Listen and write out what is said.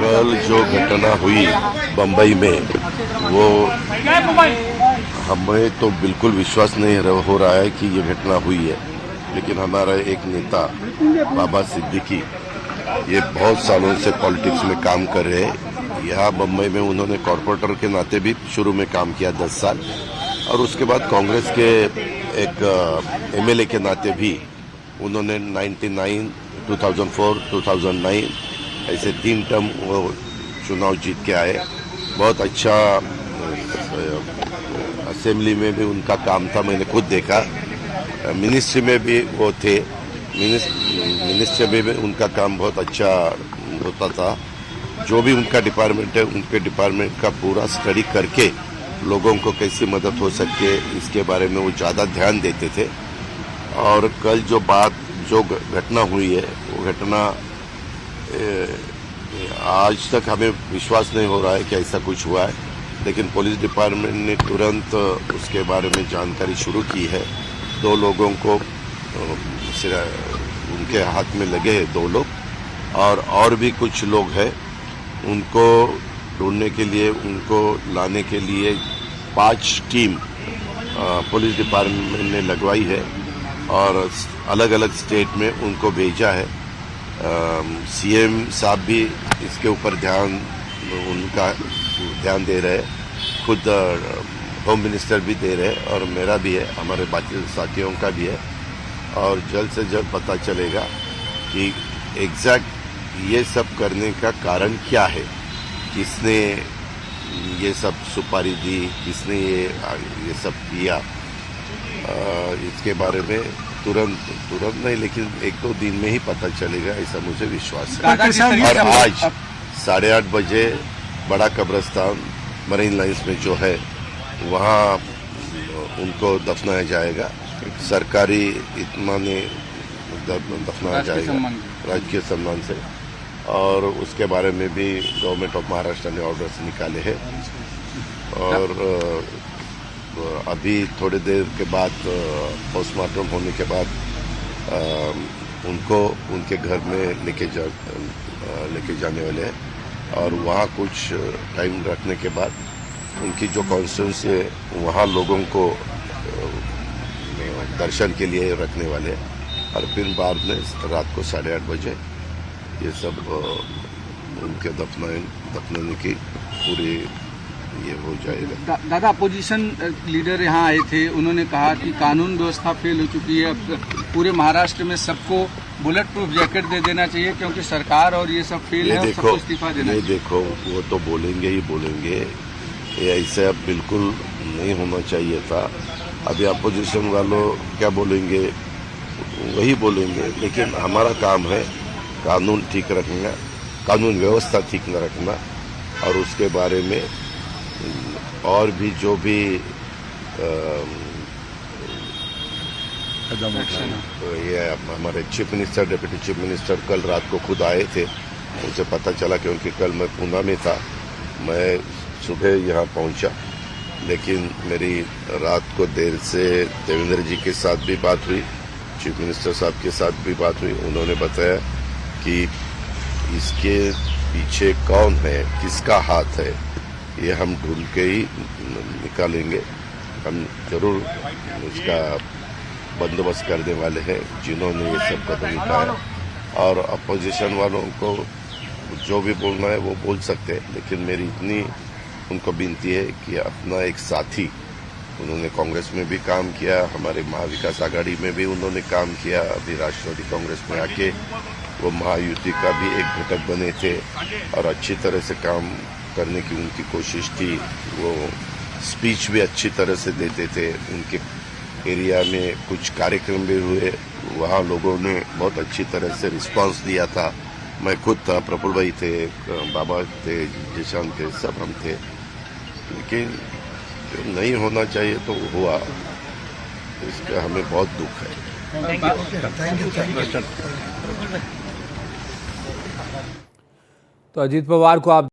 कल जो घटना हुई बम्बई में वो हमें तो बिल्कुल विश्वास नहीं हो रहा है कि ये घटना हुई है। लेकिन हमारा एक नेता बाबा सिद्दीकी ये बहुत सालों से पॉलिटिक्स में काम कर रहे हैं। यहाँ बम्बई में उन्होंने कॉरपोरेटर के नाते भी शुरू में काम किया 10 साल, और उसके बाद कांग्रेस के एक एमएलए के नाते भी उन्होंने 99, 2004, 2009 ऐसे 3 टर्म वो चुनाव जीत के आए। बहुत अच्छा असेंबली में भी उनका काम था, मैंने खुद देखा। मिनिस्ट्री में भी वो थे, मिनिस्ट्री में भी उनका काम बहुत अच्छा होता था। जो भी उनका डिपार्टमेंट है, उनके डिपार्टमेंट का पूरा स्टडी करके लोगों को कैसी मदद हो सके इसके बारे में वो ज़्यादा ध्यान देते थे। और कल जो घटना हुई है वो घटना आज तक हमें विश्वास नहीं हो रहा है कि ऐसा कुछ हुआ है। लेकिन पुलिस डिपार्टमेंट ने तुरंत उसके बारे में जानकारी शुरू की है। 2 लोगों को उनके हाथ में लगे हैं, 2 लोग, और भी कुछ लोग हैं। उनको ढूंढने के लिए, उनको लाने के लिए 5 टीम पुलिस डिपार्टमेंट ने लगवाई है और अलग अलग स्टेट में उनको भेजा है। सीएम साहब भी इसके ऊपर उनका ध्यान दे रहे हैं, खुद होम मिनिस्टर भी दे रहे हैं, और मेरा भी है, हमारे बाकी साथियों का भी है। और जल्द से जल्द पता चलेगा कि एग्जैक्ट ये सब करने का कारण क्या है, किसने ये सब सुपारी दी, किसने ये सब किया। इसके बारे में तुरंत नहीं, लेकिन 1-2 दिन में ही पता चलेगा, ऐसा मुझे विश्वास है। और आज 8:30 बजे बड़ा कब्रिस्तान मरीन लाइन्स में जो है वहाँ उनको दफनाया जाएगा। सरकारी इत्मीनाने दफनाया जाएगा राजकीय सम्मान से। और उसके बारे में भी गवर्नमेंट ऑफ महाराष्ट्र ने ऑर्डर्स निकाले हैं। और अभी थोड़ी देर के बाद पोस्टमार्टम होने के बाद उनको उनके घर में लेके जाने वाले हैं। और वहाँ कुछ टाइम रखने के बाद उनकी जो कॉन्स्टिट्यूंसी है वहाँ लोगों को दर्शन के लिए रखने वाले हैं। और फिर बाद में रात को 8:30 बजे ये सब उनके दफनाने की पूरी ये हो जाएगा। दादा, अपोजिशन लीडर यहाँ आए थे, उन्होंने कहा कि कानून व्यवस्था फेल हो चुकी है, अब पूरे महाराष्ट्र में सबको बुलेट प्रूफ जैकेट दे देना चाहिए क्योंकि सरकार और ये सब फेल है और सबको इस्तीफा देना चाहिए। देखो, वो तो बोलेंगे ही बोलेंगे, ये ऐसा बिल्कुल नहीं होना चाहिए था। अभी अपोजिशन वालों क्या बोलेंगे, वही बोलेंगे। लेकिन हमारा काम है कानून ठीक रखना, कानून व्यवस्था ठीक न रखना, और उसके बारे में और भी जो भी ये हमारे chief minister, deputy chief minister कल रात को खुद आए थे। मुझे पता चला क्योंकि कल मैं पूना में था, मैं सुबह यहाँ पहुँचा। लेकिन मेरी रात को देर से देवेंद्र जी के साथ भी बात हुई, चीफ मिनिस्टर साहब के साथ भी बात हुई। उन्होंने बताया कि इसके पीछे कौन है, किसका हाथ है, ये हम ढूंढ के ही निकालेंगे। हम जरूर उसका बंदोबस्त करने वाले हैं जिन्होंने ये सब कदम उठाया। और अपोजिशन वालों को जो भी बोलना है वो बोल सकते हैं, लेकिन मेरी इतनी उनको विनती है कि अपना एक साथी, उन्होंने कांग्रेस में भी काम किया, हमारे महाविकास आघाड़ी में भी उन्होंने काम किया, अभी राष्ट्रवादी कांग्रेस में आके वो महायुति का भी एक घटक बने थे और अच्छी तरह से काम करने की उनकी कोशिश थी। वो स्पीच भी अच्छी तरह से देते थे। उनके एरिया में कुछ कार्यक्रम भी हुए, वहाँ लोगों ने बहुत अच्छी तरह से रिस्पांस दिया था। मैं खुद था, प्रफुल्ल भाई थे, बाबा थे, जिशान थे, सब हम थे। लेकिन जो नहीं होना चाहिए तो हुआ, इसका हमें बहुत दुख है। तो अजीत पवार को आप